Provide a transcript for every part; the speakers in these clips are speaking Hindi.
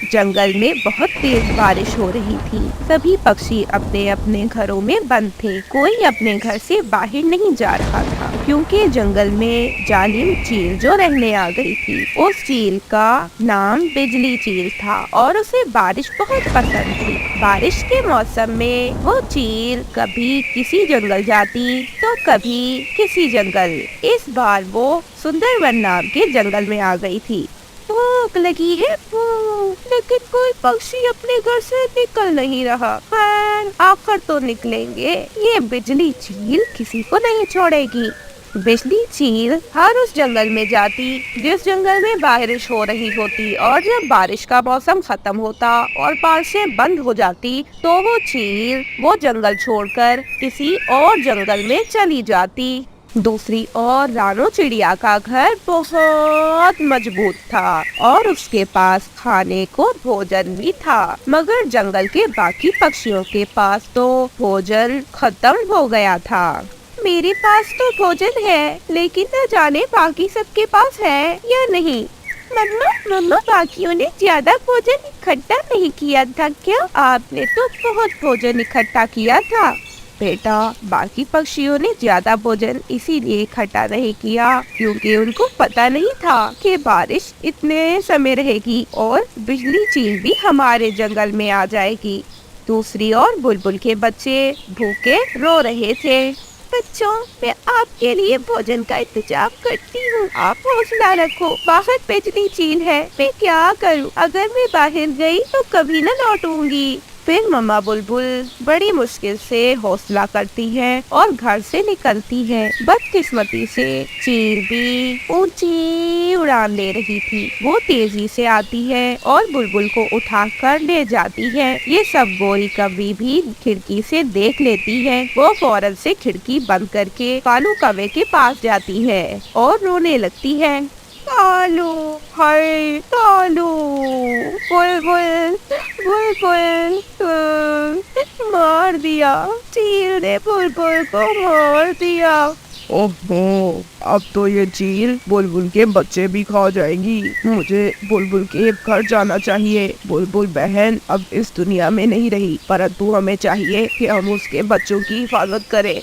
जंगल में बहुत तेज बारिश हो रही थी। सभी पक्षी अपने अपने घरों में बंद थे। कोई अपने घर से बाहर नहीं जा रहा था, क्योंकि जंगल में जालिम चील जो रहने आ गई थी। उस चील का नाम बिजली चील था और उसे बारिश बहुत पसंद थी। बारिश के मौसम में वो चील कभी किसी जंगल जाती तो कभी किसी जंगल। इस बार वो सुंदरवन नाम के जंगल में आ गई थी। भूख लगी है, लेकिन कोई पक्षी अपने घर से निकल नहीं रहा। खैर, आकर तो निकलेंगे। ये बिजली चील किसी को नहीं छोड़ेगी। बिजली चील हर उस जंगल में जाती जिस जंगल में बारिश हो रही होती, और जब बारिश का मौसम खत्म होता और बारिशें बंद हो जाती तो वो चील वो जंगल छोड़कर किसी और जंगल में चली जाती। दूसरी ओर रानो चिड़िया का घर बहुत मजबूत था और उसके पास खाने को भोजन भी था, मगर जंगल के बाकी पक्षियों के पास तो भोजन खत्म हो गया था। मेरे पास तो भोजन है, लेकिन न जाने बाकी सबके पास है या नहीं। मम्मा, बाकियों ने ज्यादा भोजन इकट्ठा नहीं किया था क्या? आपने तो बहुत भोजन इकट्ठा किया था। बेटा, बाकी पक्षियों ने ज्यादा भोजन इसीलिए इकट्ठा नहीं किया क्योंकि उनको पता नहीं था कि बारिश इतने समय रहेगी और बिजली चील भी हमारे जंगल में आ जाएगी। दूसरी ओर बुलबुल के बच्चे भूखे रो रहे थे। बच्चों, मैं आपके लिए भोजन का इंतजाम करती हूँ, आप हौसला रखो। बाहर बिजली चील है, मैं क्या करूँ? अगर मैं बाहर गई तो कभी न लौटूंगी। फिर मम्मा बुलबुल बड़ी मुश्किल से हौसला करती है और घर से निकलती है। बदकिस्मती से चील भी ऊंची उड़ान ले रही थी। वो तेजी से आती है और बुलबुल को उठाकर ले जाती है। ये सब गोरी कौवी भी खिड़की से देख लेती है। वो फौरन से खिड़की बंद करके कालू कौवे के पास जाती है और रोने लगती है। कालू, हाय कालू, बुलबुल, बुलबुल, मार दिया, चील ने बुलबुल को मार दिया। ओहो, अब तो ये चील बुलबुल के बच्चे भी खा जाएगी। मुझे बुलबुल के घर जाना चाहिए। बुलबुल बहन अब इस दुनिया में नहीं रही, परंतु हमें चाहिए कि हम उसके बच्चों की हिफाजत करें।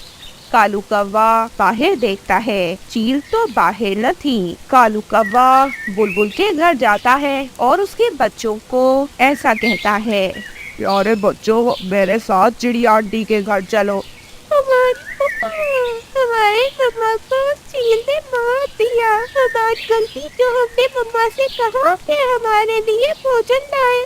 कालू कौवा बाहर देखता है, चील तो बाहर न थी। कालू कौवा बुलबुल के घर जाता है और उसके बच्चों को ऐसा कहता है, प्यारे बच्चों, मेरे साथ चिड़िया आंटी के घर चलो। हमारे मम्मा को चील ने मार दिया। हमारी गलती जो हमने मम्मा से कहा कि हमारे लिए भोजन लाए।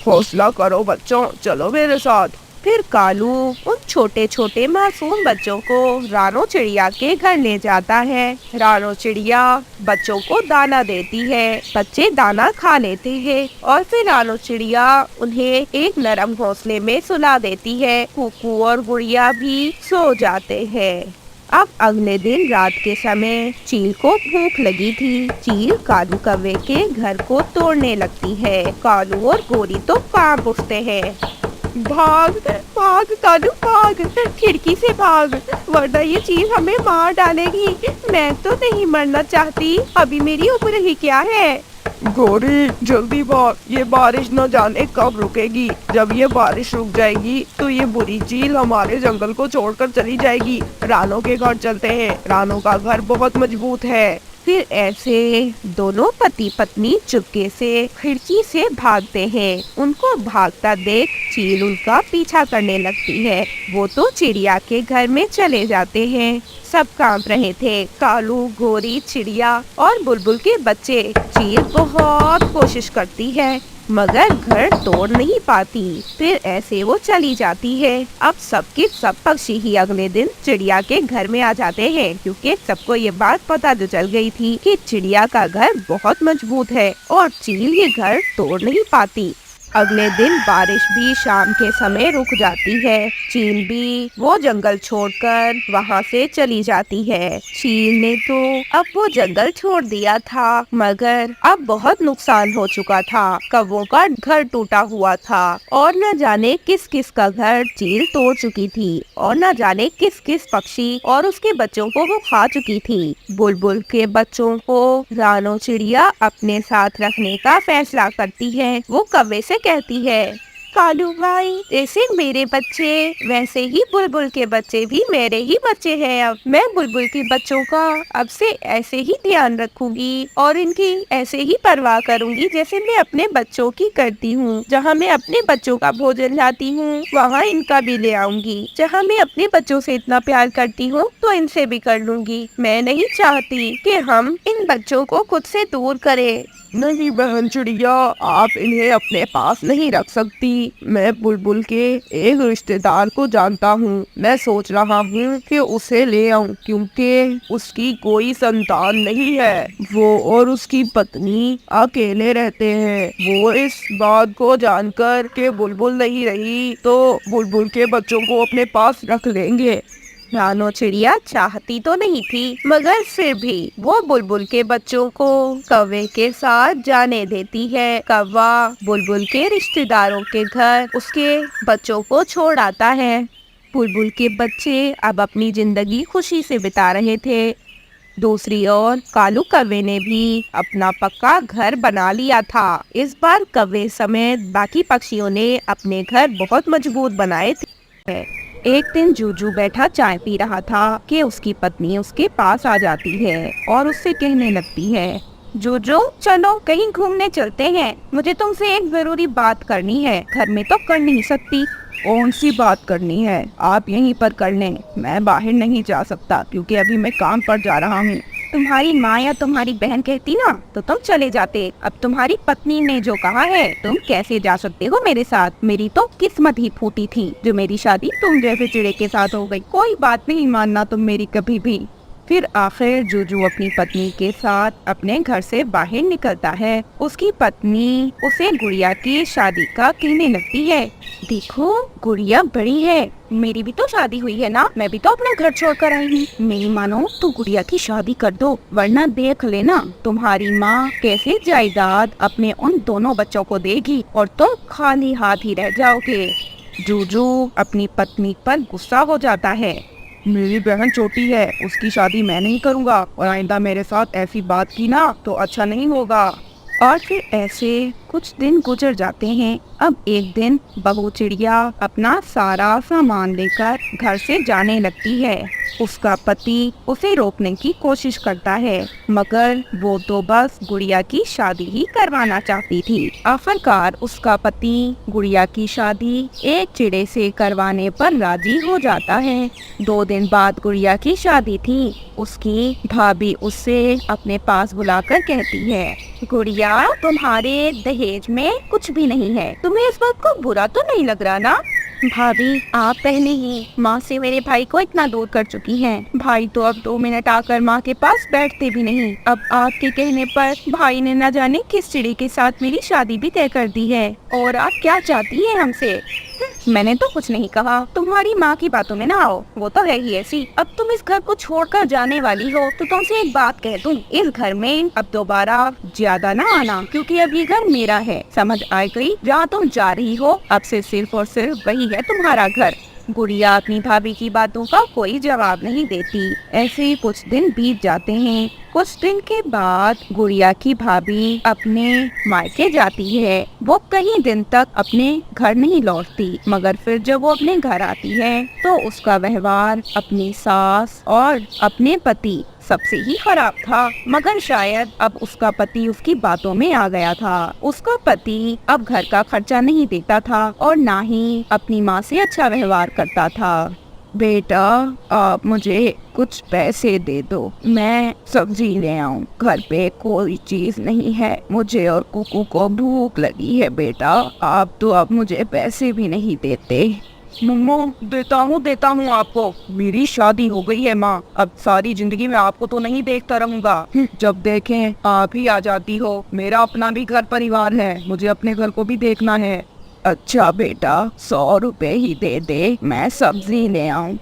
हौसला करो बच्चों, चलो मेरे साथ। फिर कालू उन छोटे छोटे मासूम बच्चों को रानो चिड़िया के घर ले जाता है। रानो चिड़िया बच्चों को दाना देती है। बच्चे दाना खा लेते हैं और फिर रानो चिड़िया उन्हें एक नरम घोंसले में सुला देती है। कुकू और गुड़िया भी सो जाते हैं। अब अगले दिन रात के समय चील को भूख लगी थी। चील कालू कौवे के घर को तोड़ने लगती है। कालू और गोरी तो कांप उठते हैं। भाग भाग कालू, भाग, खिड़की से भाग, वरना ये चीज हमें मार डालेगी। मैं तो नहीं मरना चाहती, अभी मेरी उम्र ही क्या है। गोरी जल्दी भाग, ये बारिश न जाने कब रुकेगी। जब ये बारिश रुक जाएगी तो ये बुरी चील हमारे जंगल को छोड़कर चली जाएगी। रानो के घर चलते हैं, रानो का घर बहुत मजबूत है। फिर ऐसे दोनों पति पत्नी चुपके से खिड़की से भागते हैं। उनको भागता देख चील उनका पीछा करने लगती है। वो तो चिड़िया के घर में चले जाते हैं। सब कांप रहे थे, कालू, गोरी, चिड़िया और बुलबुल के बच्चे। चील बहुत कोशिश करती है मगर घर तोड़ नहीं पाती। फिर ऐसे वो चली जाती है। अब सबके सब पक्षी ही अगले दिन चिड़िया के घर में आ जाते हैं, क्योंकि सबको ये बात पता तो चल गई थी कि चिड़िया का घर बहुत मजबूत है और चील ये घर तोड़ नहीं पाती। अगले दिन बारिश भी शाम के समय रुक जाती है। चील भी वो जंगल छोड़कर वहाँ से चली जाती है। चील ने तो अब वो जंगल छोड़ दिया था, मगर अब बहुत नुकसान हो चुका था। कौवों का घर टूटा हुआ था और न जाने किस किस का घर चील तोड़ चुकी थी और न जाने किस किस पक्षी और उसके बच्चों को वो खा चुकी थी। बुलबुल के बच्चों को रानो चिड़िया अपने साथ रखने का फैसला करती है। वो कौवे से कहती है, कालू भाई, जैसे मेरे बच्चे वैसे ही बुलबुल के बच्चे भी मेरे ही बच्चे हैं। अब मैं बुलबुल के बच्चों का अब से ऐसे ही ध्यान रखूंगी और इनकी ऐसे ही परवाह करूंगी जैसे मैं अपने बच्चों की करती हूँ। जहाँ मैं अपने बच्चों का भोजन लाती हूँ वहाँ इनका भी ले आऊंगी। जहाँ मैं अपने बच्चों से इतना प्यार करती हूँ तो इनसे भी कर लूंगी। मैं नहीं चाहती कि हम इन बच्चों को खुद से दूर करें। नहीं बहन चिड़िया, आप इन्हें अपने पास नहीं रख सकती। मैं बुलबुल के एक रिश्तेदार को जानता हूँ। मैं सोच रहा हूँ कि उसे ले आऊँ, क्योंकि उसकी कोई संतान नहीं है। वो और उसकी पत्नी अकेले रहते हैं। वो इस बात को जानकर कि बुलबुल नहीं रही तो बुलबुल के बच्चों को अपने पास रख लेंगे। रानो चिड़िया चाहती तो नहीं थी, मगर फिर भी वो बुलबुल के बच्चों को कौवे के साथ जाने देती है। कौवा बुलबुल के रिश्तेदारों के घर उसके बच्चों को छोड़ आता है। बुलबुल के बच्चे अब अपनी जिंदगी खुशी से बिता रहे थे। दूसरी ओर कालू कौवे ने भी अपना पक्का घर बना लिया था। इस बार कौवे समेत बाकी पक्षियों ने अपने घर बहुत मजबूत बनाए थे। एक दिन जूजू बैठा चाय पी रहा था कि उसकी पत्नी उसके पास आ जाती है और उससे कहने लगती है, जूजू चलो कहीं घूमने चलते हैं, मुझे तुमसे एक जरूरी बात करनी है, घर में तो कर नहीं सकती। कौन सी बात करनी है? आप यहीं पर कर लें, मैं बाहर नहीं जा सकता क्योंकि अभी मैं काम पर जा रहा हूँ। तुम्हारी माँ या तुम्हारी बहन कहती ना तो तुम चले जाते। अब तुम्हारी पत्नी ने जो कहा है, तुम कैसे जा सकते हो मेरे साथ? मेरी तो किस्मत ही फूटी थी जो मेरी शादी तुम जैसे चिड़े के साथ हो गई। कोई बात नहीं मानना तुम मेरी कभी भी। फिर आखिर जूजू अपनी पत्नी के साथ अपने घर से बाहर निकलता है। उसकी पत्नी उसे गुड़िया की शादी का कहने लगती है, देखो गुड़िया बड़ी है, मेरी भी तो शादी हुई है ना, मैं भी तो अपना घर छोड़कर आई हूँ। मेरी मानो तो गुड़िया की शादी कर दो, वरना देख लेना तुम्हारी माँ कैसे जायदाद अपने उन दोनों बच्चों को देगी और तुम खाली हाथ ही रह जाओगे। जूजू अपनी पत्नी पर गुस्सा हो जाता है। मेरी बहन छोटी है, उसकी शादी मैं नहीं करूँगा और आइंदा मेरे साथ ऐसी बात की ना तो अच्छा नहीं होगा। और फिर ऐसे कुछ दिन गुजर जाते हैं। अब एक दिन बहू चिड़िया अपना सारा सामान लेकर घर से जाने लगती है। उसका पति उसे रोकने की कोशिश करता है, मगर वो तो बस गुड़िया की शादी ही करवाना चाहती थी। आखिरकार उसका पति गुड़िया की शादी एक चिड़े से करवाने पर राजी हो जाता है। 2 दिन बाद गुड़िया की शादी थी। उसकी भाभी उससे अपने पास बुलाकर कहती है, गुड़िया तुम्हारे दहेज में कुछ भी नहीं है, तुम्हें इस बात को बुरा तो नहीं लग रहा ना? भाभी आप पहले ही माँ से मेरे भाई को इतना दूर कर चुकी हैं। भाई तो अब 2 मिनट आकर माँ के पास बैठते भी नहीं। अब आपके कहने पर भाई ने न जाने किस चिड़ी के साथ मेरी शादी भी तय कर दी है। और आप क्या चाहती हैं हमसे? मैंने तो कुछ नहीं कहा, तुम्हारी माँ की बातों में ना आओ, वो तो है ही ऐसी। अब तुम इस घर को छोड़कर जाने वाली हो तो तुमसे एक बात कह दूं, इस घर में अब दोबारा ज्यादा ना आना, क्योंकि अब ये घर मेरा है, समझ आ गई? जहाँ तुम जा रही हो अब से सिर्फ और सिर्फ वही है तुम्हारा घर। गुड़िया अपनी भाभी की बातों का कोई जवाब नहीं देती। ऐसे ही कुछ दिन बीत जाते हैं। कुछ दिन के बाद गुड़िया की भाभी अपने मायके जाती है। वो कई दिन तक अपने घर नहीं लौटती, मगर फिर जब वो अपने घर आती है तो उसका व्यवहार अपनी सास और अपने पति सबसे ही खराब था। मगर शायद अब उसका पति उसकी बातों में आ गया था। उसका पति अब घर का खर्चा नहीं देता था और ना ही अपनी माँ से अच्छा व्यवहार करता था। बेटा, आप मुझे कुछ पैसे दे दो, मैं सब्जी ले आऊं। घर पे कोई चीज नहीं है, मुझे और कुकू को भूख लगी है। बेटा, आप तो अब मुझे पैसे भी नहीं देते। मम्मा देता हूँ आपको। मेरी शादी हो गई है माँ, अब सारी जिंदगी में आपको तो नहीं देखता रहूंगा। जब देखें आप ही आ जाती हो। मेरा अपना भी घर परिवार है, मुझे अपने घर को भी देखना है। अच्छा बेटा, 100 रुपए ही दे दे, मैं सब्जी ले आऊं।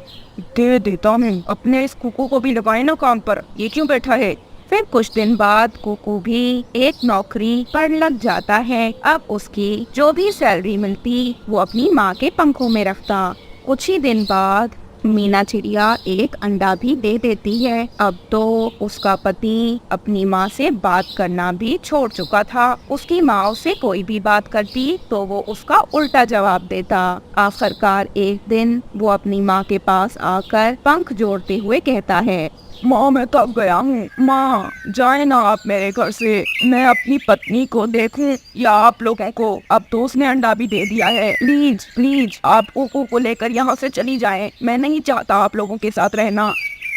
दे देता हूँ। अपने इस कुकू को भी लगाए ना काम पर, ये क्यों बैठा है? फिर कुछ दिन बाद कुकू भी एक नौकरी पर लग जाता है। अब उसकी जो भी सैलरी मिलती वो अपनी माँ के पंखों में रखता। कुछ ही दिन बाद मीना चिड़िया एक अंडा भी दे देती है। अब तो उसका पति अपनी माँ से बात करना भी छोड़ चुका था। उसकी माँ उससे कोई भी बात करती तो वो उसका उल्टा जवाब देता। आखिरकार एक दिन वो अपनी माँ के पास आकर पंख जोड़ते हुए कहता है, माँ मैं थक गया हूँ। माँ जाए ना आप मेरे घर से, मैं अपनी पत्नी को देखूं या आप लोगों को। अब तो उसने अंडा भी दे दिया है। प्लीज प्लीज आप कुकू को लेकर यहाँ से चली जाएं। मैं नहीं चाहता आप लोगों के साथ रहना।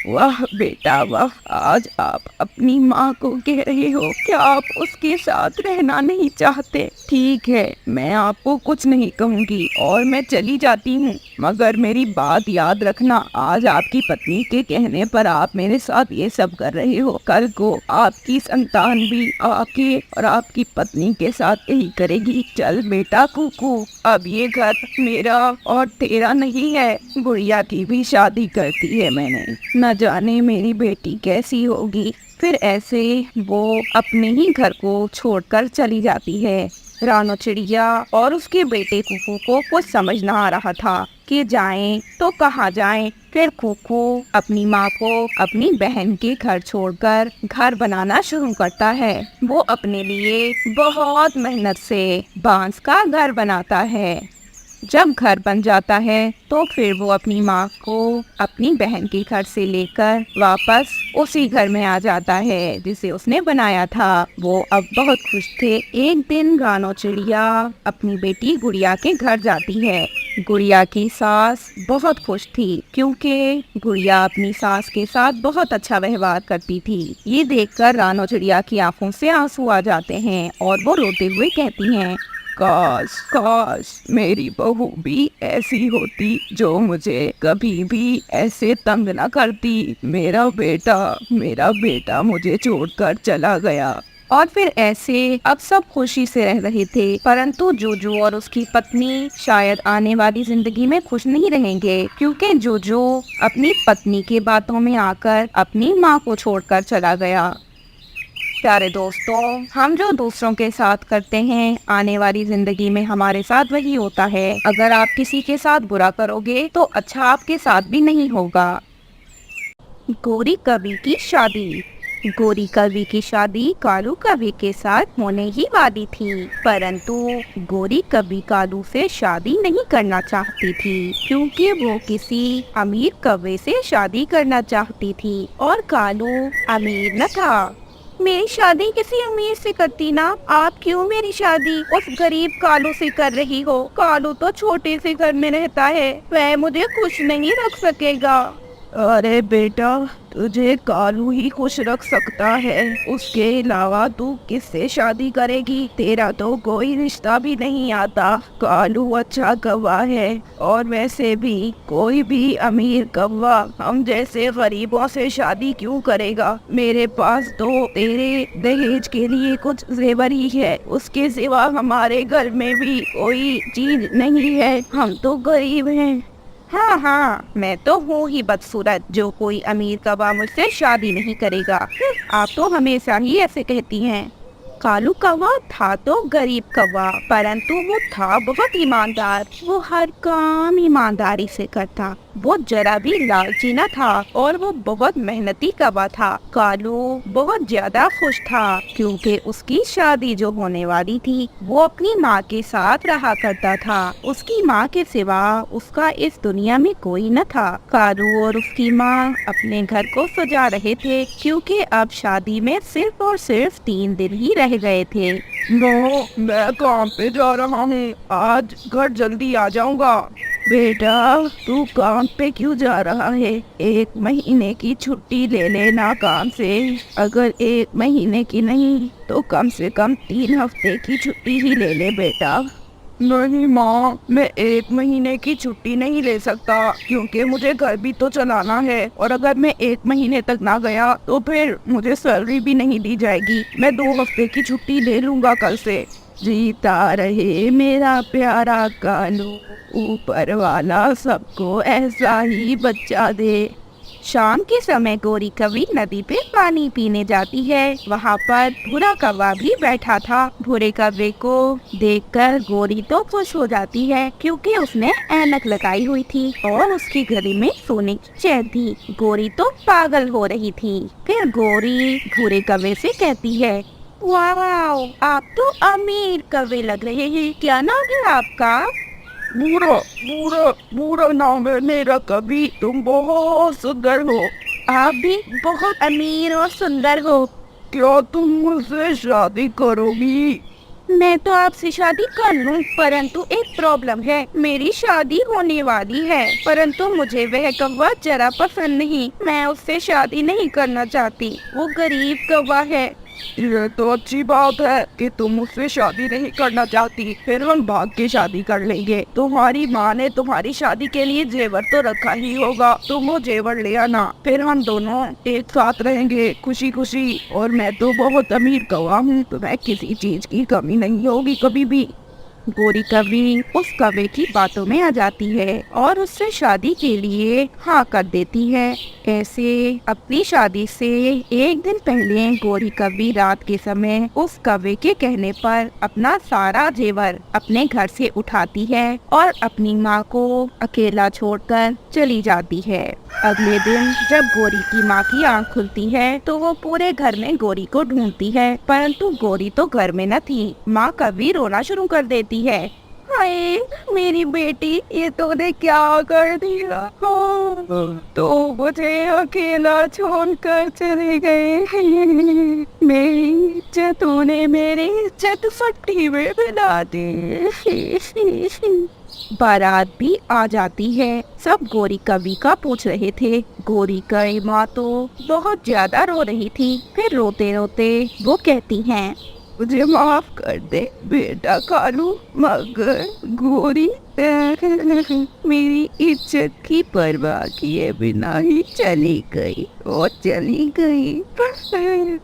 वाह बेटा वाह, आज आप अपनी माँ को कह रहे हो कि आप उसके साथ रहना नहीं चाहते। ठीक है, मैं आपको कुछ नहीं कहूँगी और मैं चली जाती हूँ, मगर मेरी बात याद रखना, आज आपकी पत्नी के कहने पर आप मेरे साथ ये सब कर रहे हो। कल को आपकी संतान भी आपके और आपकी पत्नी के साथ यही करेगी। चल बेटा कुकू, अब ये घर मेरा और तेरा नहीं है। गुड़िया की भी शादी करती है मैंने, न जाने मेरी बेटी कैसी होगी। फिर ऐसे वो अपने ही घर को छोड़कर चली जाती है। रानो चिड़िया और उसके बेटे कुकू को कुछ समझ ना आ रहा था कि जाएं तो कहाँ जाएं। फिर कुकू अपनी माँ को अपनी बहन के घर छोड़कर घर बनाना शुरू करता है। वो अपने लिए बहुत मेहनत से बांस का घर बनाता है। जब घर बन जाता है तो फिर वो अपनी माँ को अपनी बहन के घर से लेकर वापस उसी घर में आ जाता है जिसे उसने बनाया था। वो अब बहुत खुश थे। एक दिन रानो चिड़िया अपनी बेटी गुड़िया के घर जाती है। गुड़िया की सास बहुत खुश थी क्योंकि गुड़िया अपनी सास के साथ बहुत अच्छा व्यवहार करती थी। ये देखकर रानो चिड़िया की आंखों से आंसू आ जाते हैं और वो रोते हुए कहती हैं, काश काश मेरी बहू भी ऐसी होती जो मुझे कभी भी ऐसे तंग न करती। मेरा बेटा मुझे छोड़कर चला गया। और फिर ऐसे अब सब खुशी से रह रहे थे, परंतु जोजो और उसकी पत्नी शायद आने वाली जिंदगी में खुश नहीं रहेंगे क्योंकि जोजो अपनी पत्नी की बातों में आकर अपनी माँ को छोड़कर चला गया। प्यारे दोस्तों, हम जो दूसरों के साथ करते हैं आने वाली जिंदगी में हमारे साथ वही होता है। अगर आप किसी के साथ बुरा करोगे तो अच्छा आपके साथ भी नहीं होगा। गोरी कवि की शादी। गोरी कवि की शादी कालू कवि के साथ होने ही वाली थी, परंतु गोरी कवि कालू से शादी नहीं करना चाहती थी क्योंकि वो किसी अमीर कवि से शादी करना चाहती थी और कालू अमीर न था। मेरी शादी किसी अमीर से करती ना, आप क्यों मेरी शादी उस गरीब कालू से कर रही हो? कालू तो छोटे से घर में रहता है, वह मुझे खुश नहीं रख सकेगा। अरे बेटा, तुझे कालू ही खुश रख सकता है, उसके अलावा तू किससे शादी करेगी? तेरा तो कोई रिश्ता भी नहीं आता। कालू अच्छा कौवा है और वैसे भी कोई भी अमीर कौवा हम जैसे गरीबों से शादी क्यों करेगा? मेरे पास तो तेरे दहेज के लिए कुछ जेवर ही है, उसके सिवा हमारे घर में भी कोई चीज नहीं है, हम तो गरीब हैं। हाँ, मैं तो हूँ ही बदसूरत जो कोई अमीर कौवा मुझसे शादी नहीं करेगा। आप तो हमेशा ही ऐसे कहती हैं। कालू कौवा था तो गरीब कौवा, परंतु वो था बहुत ईमानदार। वो हर काम ईमानदारी से करता, वो जरा भी लालची न था और वो बहुत मेहनती कौवा था। कालू बहुत ज्यादा खुश था क्योंकि उसकी शादी जो होने वाली थी वो अपनी माँ के साथ रहा करता था। उसकी माँ के सिवा उसका इस दुनिया में कोई न था। कालू और उसकी माँ अपने घर को सजा रहे थे क्योंकि अब शादी में सिर्फ और सिर्फ 3 दिन ही रह गए थे। मैं काम पे जा रहा हूँ, आज घर जल्दी आ जाऊंगा। बेटा, तू काम पे क्यों जा रहा है? 1 महीने की छुट्टी ले लेना काम से। अगर 1 महीने की नहीं तो कम से कम 3 हफ्ते की छुट्टी ही ले ले बेटा। नहीं माँ, मैं 1 महीने की छुट्टी नहीं ले सकता क्योंकि मुझे घर भी तो चलाना है और अगर मैं 1 महीने तक ना गया तो फिर मुझे सैलरी भी नहीं दी जाएगी। मैं 2 हफ्ते की छुट्टी ले लूंगा कल से। जीता रहे मेरा प्यारा कालू, ऊपर वाला सबको ऐसा ही बच्चा दे। शाम के समय गौरी कवि नदी पे पानी पीने जाती है। वहाँ पर भूरा कौवा भी बैठा था। भूरे कौवे को देखकर गौरी तो खुश हो जाती है क्योंकि उसने ऐनक लगाई हुई थी और उसकी गले में सोने की चैन थी। गौरी तो पागल हो रही थी। फिर गौरी भूरे कौवे से कहती है, वाह, आप तो अमीर कौवे लग रहे हैं। क्या नाम है आपका? बूढ़ा बूढ़ा बूढ़ा नाम है मेरा कवि। तुम बहुत सुंदर हो। आप भी बहुत अमीर और सुंदर हो। क्या तुम मुझसे शादी करोगी? मैं तो आपसे शादी कर लूं, परंतु एक प्रॉब्लम है। मेरी शादी होने वाली है, परंतु मुझे वह कौवा जरा पसंद नहीं। मैं उससे शादी नहीं करना चाहती। वो गरीब कौवा है। ये तो अच्छी बात है कि तुम मुझसे शादी नहीं करना चाहती। फिर हम भाग के शादी कर लेंगे। तुम्हारी माँ ने तुम्हारी शादी के लिए जेवर तो रखा ही होगा। तुम वो जेवर ले आना, फिर हम दोनों एक साथ रहेंगे खुशी खुशी। और मैं तो बहुत अमीर कौवा हूँ, तो मैं किसी चीज की कमी नहीं होगी कभी भी। गौरी कवि उस कौवे की बातों में आ जाती है और उससे शादी के लिए हाँ कर देती है। ऐसे अपनी शादी से एक दिन पहले गौरी कवि रात के समय उस कौवे के कहने पर अपना सारा जेवर अपने घर से उठाती है और अपनी माँ को अकेला छोड़कर चली जाती है। अगले दिन जब गौरी की माँ की आँख खुलती है तो वो पूरे घर में गौरी को ढूंढती है, परंतु गौरी तो घर में न थी। माँ कवि रोना शुरू कर देती है, हाय मेरी बेटी, ये तूने क्या कर दिया? हाँ, तो मुझे अकेला छोड़कर चले गए। मेरी इज्जत तूने मेरी इज्जत फट्टी में मिला दी। बारात भी आ जाती है। सब गौरी कवि का पूछ रहे थे। गौरी की माँ तो बहुत ज्यादा रो रही थी। फिर रोते रोते वो कहती हैं, मुझे माफ कर दे बेटा कालू, मगर गौरी मेरी इज्जत की परवाह किए बिना ही चली गई और चली गई।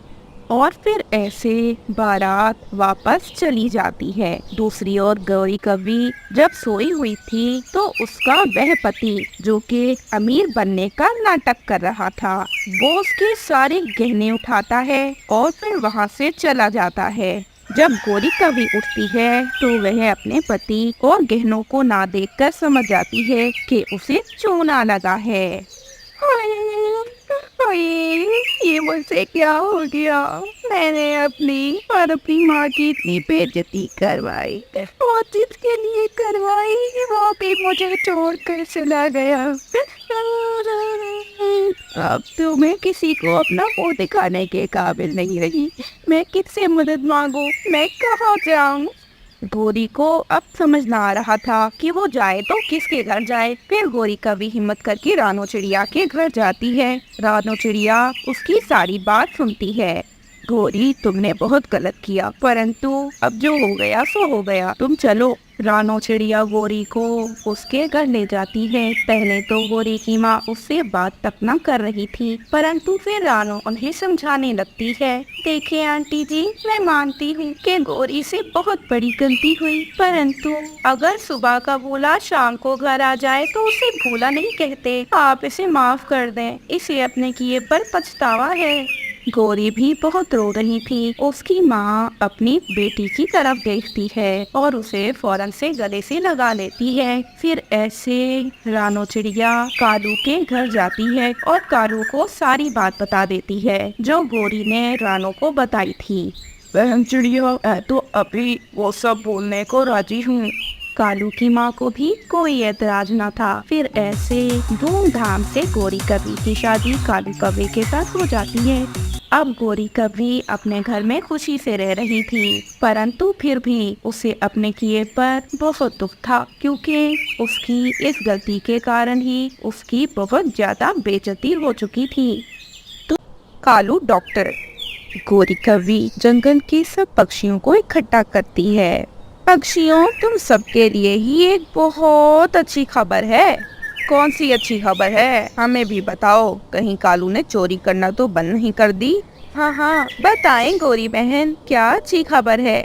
और फिर ऐसे बारात वापस चली जाती है। दूसरी ओर गौरी कवि जब सोई हुई थी तो उसका वह पति जो कि अमीर बनने का नाटक कर रहा था, वो उसके सारे गहने उठाता है और फिर वहाँ से चला जाता है। जब गौरी कवि उठती है तो वह अपने पति और गहनों को ना देखकर समझ जाती है कि उसे चूना लगा है। ये मुझसे क्या हो गया? मैंने अपनी और अपनी माँ की इतनी बेइज्जती करवाई और जिसके लिए करवाई वो भी मुझे छोड़कर चला गया। अब तो मैं किसी को अपना मुंह दिखाने के काबिल नहीं रही। मैं किससे मदद मांगू? मैं कहाँ जाऊँ? गौरी को अब समझ ना आ रहा था कि वो जाए तो किसके घर जाए। फिर गौरी कवि हिम्मत करके रानो चिड़िया के घर जाती है। रानो चिड़िया उसकी सारी बात सुनती है। गौरी, तुमने बहुत गलत किया, परंतु अब जो हो गया सो हो गया। तुम चलो। रानो चिड़िया गौरी को उसके घर ले जाती है। पहले तो गौरी की माँ उससे बात तक न कर रही थी, परंतु फिर रानो उन्हें समझाने लगती है, देखिए आंटी जी, मैं मानती हूँ कि गौरी से बहुत बड़ी गलती हुई, परंतु अगर सुबह का भूला शाम को घर आ जाए तो उसे भूला नहीं कहते। आप इसे माफ कर दें, इसे अपने किए पर पछतावा है। गौरी भी बहुत रो रही थी। उसकी माँ अपनी बेटी की तरफ देखती है और उसे फौरन से गले से लगा लेती है। फिर ऐसे रानो चिड़िया कालू के घर जाती है और कालू को सारी बात बता देती है जो गौरी ने रानो को बताई थी। बहन चिड़िया, मैं तो अभी वो सब बोलने को राजी हूँ। कालू की माँ को भी कोई एतराज न था। फिर ऐसे धूमधाम से गौरी कवि की शादी कालू कवि के साथ हो जाती है। अब गौरी कवि अपने घर में खुशी से रह रही थी, परंतु फिर भी उसे अपने किए पर बहुत दुख था, क्योंकि उसकी इस गलती के कारण ही उसकी बहुत ज्यादा बेइज्जती हो चुकी थी। तो कालू डॉक्टर। गौरी कवि जंगल के सब पक्षियों को इकट्ठा करती है। पक्षियों, तुम सबके लिए ही एक बहुत अच्छी खबर है। कौन सी अच्छी खबर है? हमें भी बताओ। कहीं कालू ने चोरी करना तो बंद नहीं कर दी? हाँ हाँ, बताएं गोरी बहन, क्या अच्छी खबर है?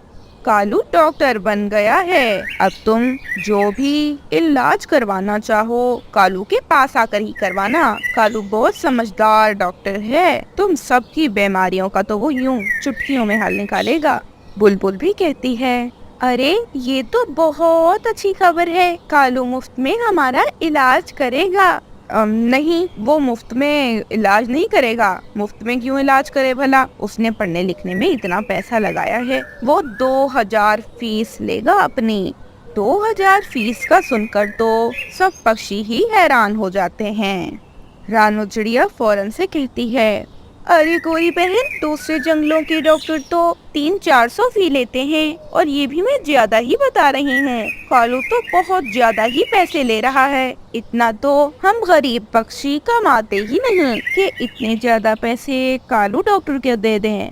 कालू डॉक्टर बन गया है। अब तुम जो भी इलाज करवाना चाहो कालू के पास आकर ही करवाना। कालू बहुत समझदार डॉक्टर है। तुम सबकी बीमारियों का तो वो यूं चुटकियों में हल निकालेगा। बुलबुल भी कहती है, अरे ये तो बहुत अच्छी खबर है। कालू मुफ्त में हमारा इलाज करेगा। नहीं, वो मुफ्त में इलाज नहीं करेगा। मुफ्त में क्यों इलाज करे भला? उसने पढ़ने लिखने में इतना पैसा लगाया है। वो 2000 फीस लेगा अपनी। 2000 फीस का सुनकर तो सब पक्षी ही हैरान हो जाते हैं। रानो चिड़िया फौरन से कहती है, अरे गोरी बहन, दूसरे जंगलों के डॉक्टर तो 300-400 फी लेते हैं और ये भी मैं ज्यादा ही बता रही हूँ। कालू तो बहुत ज्यादा ही पैसे ले रहा है। इतना तो हम गरीब पक्षी कमाते ही नहीं कि इतने ज्यादा पैसे कालू डॉक्टर को दे दें।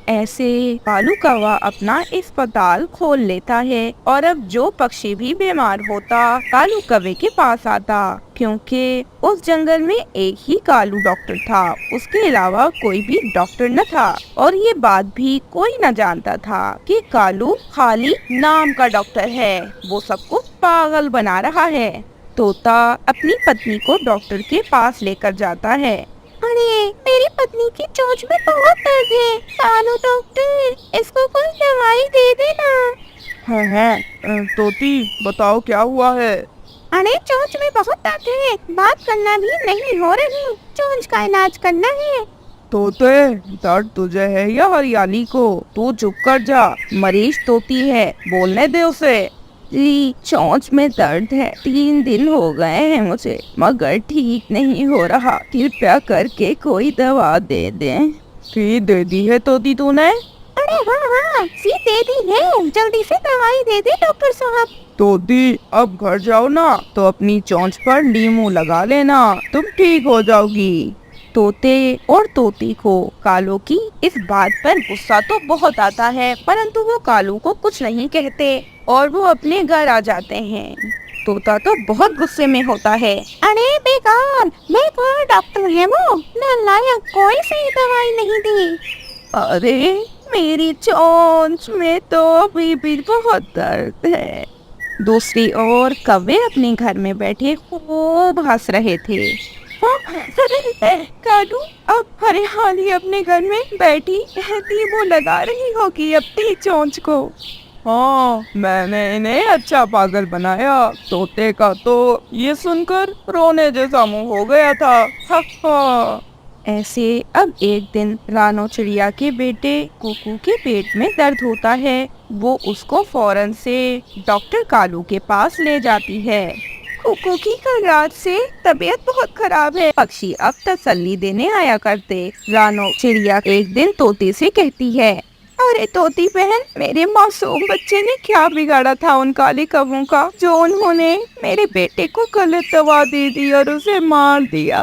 ऐसे कालू कौवा अपना अस्पताल खोल लेता है और अब जो पक्षी भी बीमार होता कालू कौवे के पास आता, क्योंकि उस जंगल में एक ही कालू डॉक्टर था। उसके अलावा कोई भी डॉक्टर न था और ये बात भी कोई न जानता था कि कालू खाली नाम का डॉक्टर है। वो सबको पागल बना रहा है। तोता अपनी पत्नी को डॉक्टर के पास लेकर जाता है। अरे मेरी पत्नी की चोंच में बहुत दर्द है। कालू डॉक्टर, इसको कोई दवाई दे देना। है तोती, बताओ क्या हुआ है? अरे चोंच में बहुत दर्द है, बात करना भी नहीं हो रही। चोंच का इलाज करना है। तोते, दर्द तुझे है या हरियाली को? तू चुप कर जा, मरीज तोती है, बोलने दे उसे। जी, चोंच में दर्द है, 3 दिन हो गए हैं मुझे, मगर ठीक नहीं हो रहा। कृपया करके कोई दवा दे दें। फी दे दी है तोती तूने? अरे हाँ हाँ, फी दे दी है। जल्दी से दवाई दे दे डॉक्टर साहब। तोती, अब घर जाओ ना तो अपनी चोंच पर नींबू लगा लेना, तुम ठीक हो जाओगी। तोते और तोती को कालू की इस बात पर गुस्सा तो बहुत आता है, परंतु वो कालू को कुछ नहीं कहते और वो अपने घर आ जाते हैं। तोता तो बहुत गुस्से में होता है। अरे बेकार, मैं कौन डॉक्टर है वो नालायक, कोई सही दवाई नहीं दी। अरे मेरी चोंच में तो अभी भी बहुत दर्द है। दूसरी ओर कौवे अपने घर में बैठे खूब हंस रहे थे। कालू, अब हरियाली अपने घर में बैठी नींबू लगा रही होगी अपनी चोंच को। हाँ, मैंने इन्हें अच्छा पागल बनाया। तोते का तो ये सुनकर रोने जैसा मुंह हो गया था। हा हा। ऐसे अब एक दिन रानो चिड़िया के बेटे कुकू के पेट में दर्द होता है। वो उसको फौरन से डॉक्टर कालू के पास ले जाती है। कुकू की कल रात से तबीयत बहुत खराब है। पक्षी अब तसल्ली देने आया करते। रानो चिड़िया एक दिन तोते से कहती है, अरे तोती बहन, मेरे मासूम बच्चे ने क्या बिगाड़ा था उन काले कौवों का, जो उन्होंने मेरे बेटे को गलत दवा दे दी और उसे मार दिया।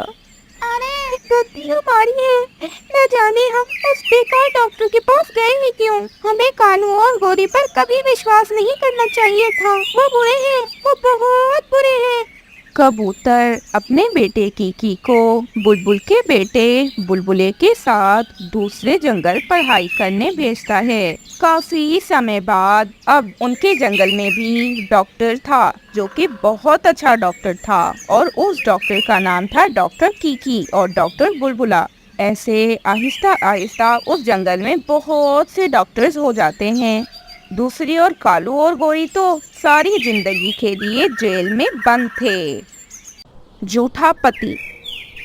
अरे गलती हमारी है, न जाने हम उस बेकार डॉक्टर के पास गए ही क्यों। हमें कालू और गोरी पर कभी विश्वास नहीं करना चाहिए था। वो बुरे हैं, वो बहुत बुरे हैं। कबूतर अपने बेटे कीकी को बुलबुल के बेटे बुलबुले के साथ दूसरे जंगल पढ़ाई करने भेजता है। काफी समय बाद अब उनके जंगल में भी डॉक्टर था, जो कि बहुत अच्छा डॉक्टर था और उस डॉक्टर का नाम था डॉक्टर कीकी और डॉक्टर बुलबुला। ऐसे आहिस्ता आहिस्ता उस जंगल में बहुत से डॉक्टर्स हो जाते हैं। दूसरी ओर कालू और गोरी तो सारी जिंदगी के लिए जेल में बंद थे। झूठा पति।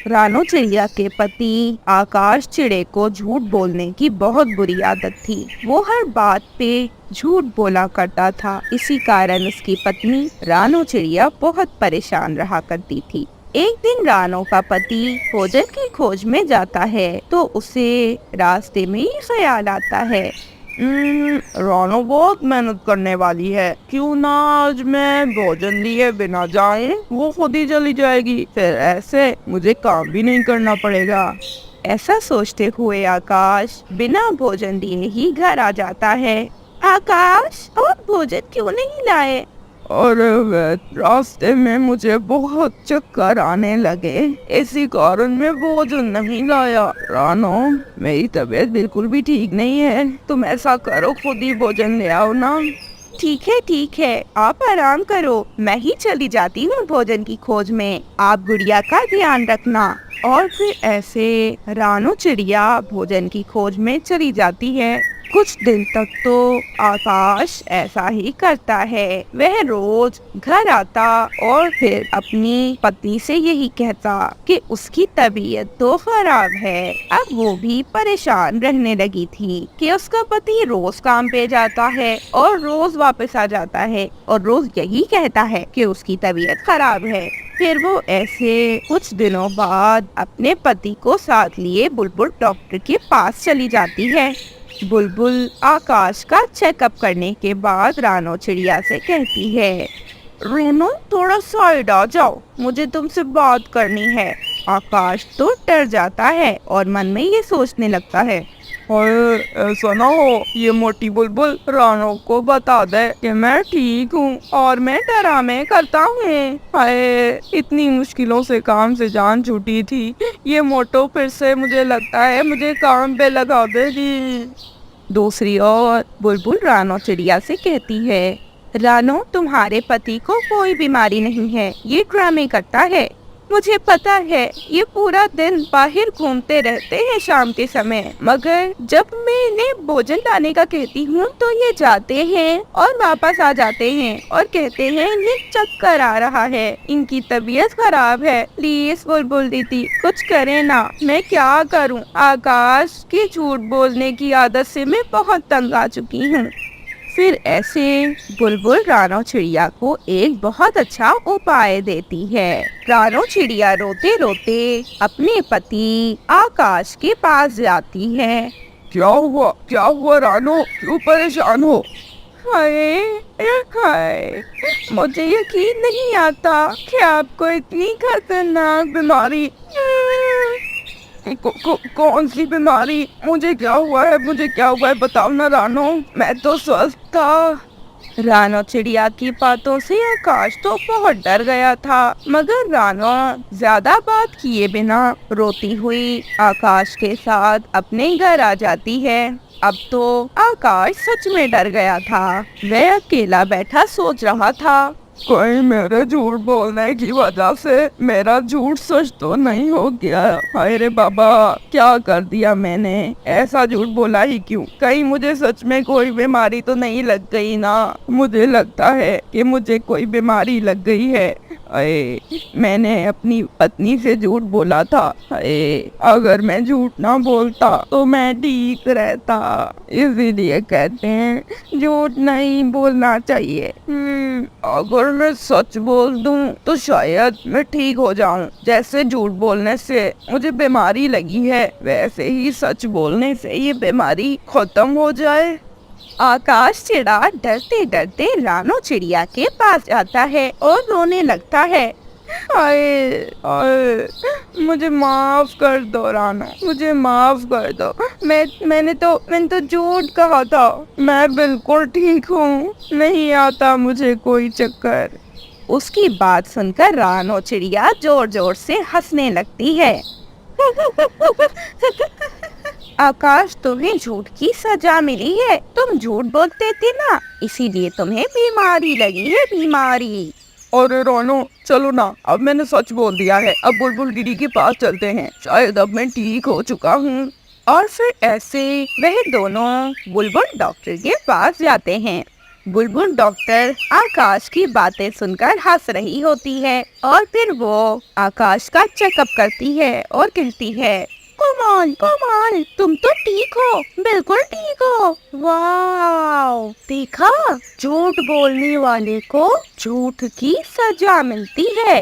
रानो चिड़िया के पति आकाश चिड़े को झूठ बोलने की बहुत बुरी आदत थी। वो हर बात पे झूठ बोला करता था। इसी कारण उसकी पत्नी रानो चिड़िया बहुत परेशान रहा करती थी। एक दिन रानो का पति भोजन की खोज में जाता है तो उसे रास्ते में ही ख्याल आता है, रानो बहुत मेहनत करने वाली है, क्यों ना आज मैं भोजन लिए बिना जाए वो खुद ही चली जाएगी, फिर ऐसे मुझे काम भी नहीं करना पड़ेगा। ऐसा सोचते हुए आकाश बिना भोजन दिए ही घर आ जाता है। आकाश, आप भोजन क्यों नहीं लाए? और रास्ते में मुझे बहुत चक्कर आने लगे, इसी कारण मैं भोजन नहीं लाया। रानो, मेरी तबीयत बिल्कुल भी ठीक नहीं है, तुम ऐसा करो खुद ही भोजन ले आओ ना। ठीक है, आप आराम करो, मैं ही चली जाती हूँ भोजन की खोज में। आप गुड़िया का ध्यान रखना। और फिर ऐसे रानो चिड़िया भोजन की खोज में चली जाती है। कुछ दिन तक तो आकाश ऐसा ही करता है। वह रोज घर आता और फिर अपनी पत्नी से यही कहता कि उसकी तबीयत तो खराब है। अब वो भी परेशान रहने लगी थी कि उसका पति रोज काम पे जाता है और रोज वापस आ जाता है और रोज यही कहता है कि उसकी तबीयत खराब है। फिर वो ऐसे कुछ दिनों बाद अपने पति को साथ लिए बुलबुल डॉक्टर के पास चली जाती है। बुलबुल आकाश का चेकअप करने के बाद रानो चिड़िया से कहती है, रोनो, थोड़ा साइड आ जाओ, मुझे तुमसे बात करनी है। आकाश तो डर जाता है और मन में ये सोचने लगता है, और ऐसा ना हो ये मोटी बुलबुल रानो को बता दे कि मैं ठीक हूँ और मैं ड्रामे करता हूँ। हाय, इतनी मुश्किलों से काम से जान छूटी थी, ये मोटो फिर से मुझे लगता है मुझे काम पे लगा देगी। दूसरी ओर बुलबुल रानो चिड़िया से कहती है, रानो, तुम्हारे पति को कोई बीमारी नहीं है, ये ड्रामे करता है। मुझे पता है, ये पूरा दिन बाहर घूमते रहते हैं शाम के समय, मगर जब मैं इन्हें भोजन लाने का कहती हूँ तो ये जाते हैं और वापस आ जाते हैं और कहते हैं इन्हें चक्कर आ रहा है, इनकी तबीयत खराब है। प्लीज बुलबुल दीदी, कुछ करें ना, मैं क्या करूँ? आकाश की झूठ बोलने की आदत से मैं बहुत तंग आ चुकी हूँ। फिर ऐसे बुलबुल रानो चिड़िया को एक बहुत अच्छा उपाय देती है। रानो चिड़िया रोते रोते अपने पति आकाश के पास जाती है। क्या हुआ रानो, क्यों परेशान हो? हाय हाय, मुझे यकीन नहीं आता कि आपको इतनी खतरनाक बीमारी कौन सी बीमारी? मुझे क्या हुआ है बताओ ना रानो, मैं तो स्वस्थ था। रानो चिड़िया की बातों से आकाश तो बहुत डर गया था, मगर रानो ज्यादा बात किए बिना रोती हुई आकाश के साथ अपने घर आ जाती है। अब तो आकाश सच में डर गया था। वह अकेला बैठा सोच रहा था, कोई मेरे झूठ बोलने की वजह से मेरा झूठ सच तो नहीं हो गया? हाय रे बाबा, क्या कर दिया मैंने? ऐसा झूठ बोला ही क्यों? कहीं मुझे सच में कोई बीमारी तो नहीं लग गई ना? मुझे लगता है कि मुझे कोई बीमारी लग गई है। अरे, मैंने अपनी पत्नी से झूठ बोला था। अरे, अगर मैं झूठ ना बोलता तो मैं ठीक रहता। इसीलिए कहते हैं झूठ नहीं बोलना चाहिए। अगर मैं सच बोल दूं तो शायद मैं ठीक हो जाऊं। जैसे झूठ बोलने से मुझे बीमारी लगी है, वैसे ही सच बोलने से ये बीमारी खत्म हो जाए। आकाश चिड़ा डरते डरते रानो चिड़िया के पास जाता है और रोने लगता है। आए, मुझे माफ कर दो रानो, मुझे माफ कर दो। मैंने तो झूठ कहा था। मैं बिल्कुल ठीक हूँ, नहीं आता मुझे कोई चक्कर। उसकी बात सुनकर रानो चिड़िया जोर जोर से हंसने लगती है। आकाश, तुम्हें झूठ की सजा मिली है। तुम झूठ बोलते थे ना, इसीलिए तुम्हें बीमारी लगी है, बीमारी। और रानो, चलो ना, अब मैंने सच बोल दिया है, अब बुलबुल दीदी के पास चलते हैं, शायद अब मैं ठीक हो चुका हूँ। और फिर ऐसे वह दोनों बुलबुल डॉक्टर के पास जाते हैं। बुलबुल डॉक्टर आकाश की बातें सुनकर हंस रही होती है और फिर वो आकाश का चेकअप करती है और कहती है, कमान कमान, तुम तो ठीक हो, बिल्कुल ठीक हो। वाह, देखा, झूठ बोलने वाले को झूठ की सजा मिलती है।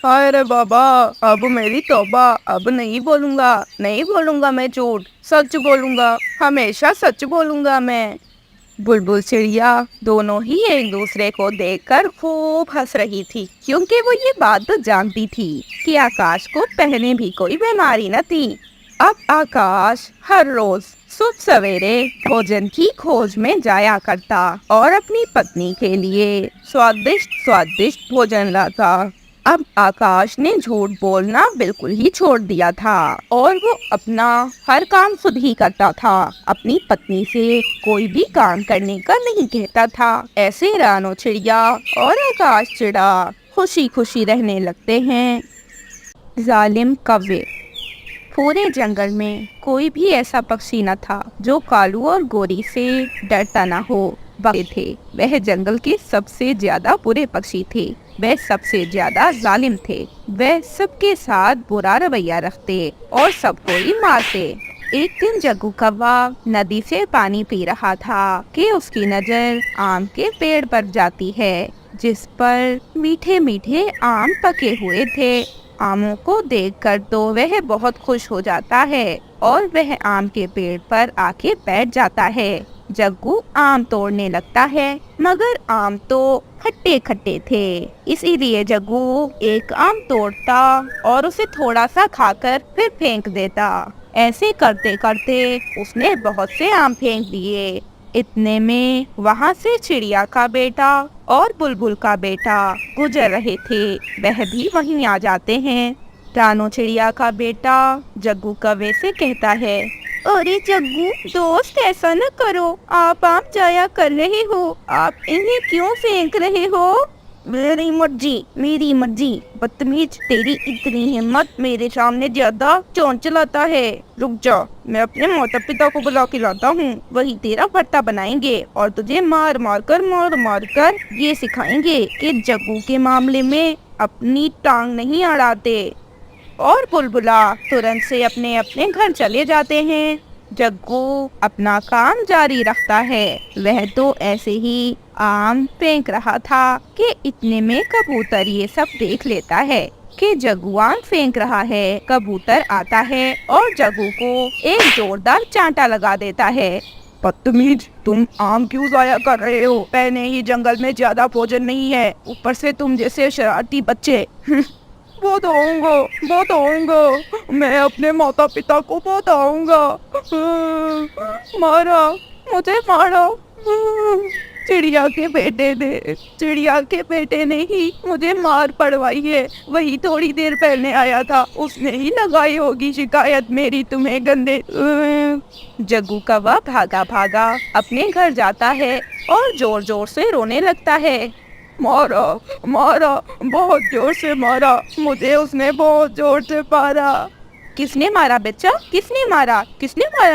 अरे बाबा, अब मेरी तौबा, अब नहीं बोलूंगा मैं झूठ, सच बोलूंगा, हमेशा सच बोलूंगा मैं। बुलबुल चिड़िया दोनों ही एक दूसरे को देखकर खूब हंस रही थी, क्योंकि वो ये बात तो जानती थी कि आकाश को पहले भी कोई बीमारी न थी। अब आकाश हर रोज सुबह सवेरे भोजन की खोज में जाया करता और अपनी पत्नी के लिए स्वादिष्ट स्वादिष्ट भोजन लाता। अब आकाश ने झूठ बोलना बिल्कुल ही छोड़ दिया था और वो अपना हर काम खुद ही करता था। अपनी पत्नी से कोई भी काम करने का नहीं कहता था। ऐसे रानो चिड़िया और आकाश चिड़ा खुशी खुशी रहने लगते हैं। जालिम कव्वे। पूरे जंगल में कोई भी ऐसा पक्षी न था जो कालू और गोरी से डरता न हो। बगले थे, वह जंगल के सबसे ज्यादा बुरे पक्षी थे। वह सबसे ज्यादा जालिम थे। वह सबके साथ बुरा रवैया रखते और सबको ही मारते। एक दिन जग्गू कौवा नदी से पानी पी रहा था कि उसकी नजर आम के पेड़ पर जाती है, जिस पर मीठे मीठे आम पके हुए थे। आमों को देखकर तो वह बहुत खुश हो जाता है और वह आम के पेड़ पर आके बैठ जाता है। जग्गू आम तोड़ने लगता है, मगर आम तो खट्टे खट्टे थे, इसीलिए जग्गू एक आम तोड़ता और उसे थोड़ा सा खाकर फिर फेंक देता। ऐसे करते करते उसने बहुत से आम फेंक दिए। इतने में वहाँ से चिड़िया का बेटा और बुलबुल का बेटा गुजर रहे थे। वह भी वहीं आ जाते हैं। रानो चिड़िया का बेटा जग्गू कौवे से कहता है, अरे जग्गू दोस्त, ऐसा न करो, आप जाया कर रहे हो, आप इन्हें क्यों फेंक रहे हो? मेरी मर्जी। बदतमीज, तेरी इतनी हिम्मत, मेरे सामने ज्यादा चोंच चलाता है। रुक जा, मैं अपने माता पिता को बुला के लाता हूँ, वही तेरा भर्ता बनाएंगे और तुझे मार मार कर ये सिखाएंगे कि जग्गू के मामले में अपनी टांग नहीं अड़ाते। और बुलबुला तुरंत से अपने अपने घर चले जाते हैं। जग्गू अपना काम जारी रखता है। वह तो ऐसे ही आम फेंक रहा था कि इतने में कबूतर ये सब देख लेता है कि जग्गू आम फेंक रहा है। कबूतर आता है और जग्गू को एक जोरदार चांटा लगा देता है। बदतमीज, तुम आम क्यों जाया कर रहे हो? पहले ही जंगल में ज्यादा भोजन नहीं है, ऊपर से तुम जैसे शरारती बच्चे। बताऊंगा, मैं अपने माता पिता को बताऊंगा। मुझे मारा। चिड़िया के बेटे ने ही मुझे मार पड़वाई है। वही थोड़ी देर पहले आया था, उसने ही लगाई होगी शिकायत मेरी तुम्हें गंदे। जग्गू कौवा भागा भागा अपने घर जाता है और जोर जोर से रोने लगता है। मारा, बहुत जोर से मारा, मुझे उसने बहुत जोर से मारा। किसने मारा बच्चा? किसने मारा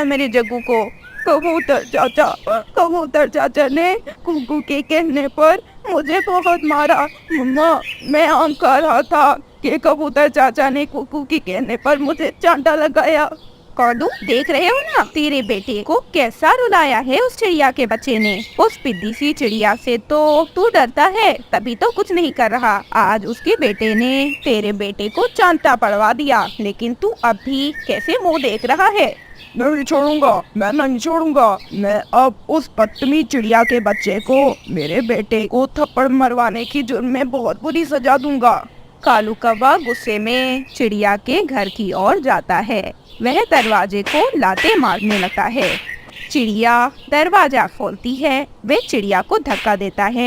मेरे जग्गू को? कबूतर चाचा ने कुकू के कहने पर मुझे बहुत मारा। मम्मा, मैं आम खा रहा था कि कबूतर चाचा ने कुकू के कहने पर मुझे चांटा लगाया। कालू, देख रहे हो ना, तेरे बेटे को कैसा रुलाया है उस चिड़िया के बच्चे ने। उस पिद्दी सी चिड़िया से तो तू डरता है, तभी तो कुछ नहीं कर रहा। आज उसके बेटे ने तेरे बेटे को चांटा पड़वा दिया, लेकिन तू अब भी कैसे मुंह देख रहा है? मैं नहीं छोड़ूंगा। मैं अब उस बदतमीज चिड़िया के बच्चे को, मेरे बेटे को थप्पड़ मरवाने की जुर्म में बहुत बुरी सजा दूंगा। कालू कौवा गुस्से में चिड़िया के घर की ओर जाता है। वह दरवाजे को लाते मारने लगता है। चिड़िया दरवाजा खोलती है। वह चिड़िया को धक्का देता है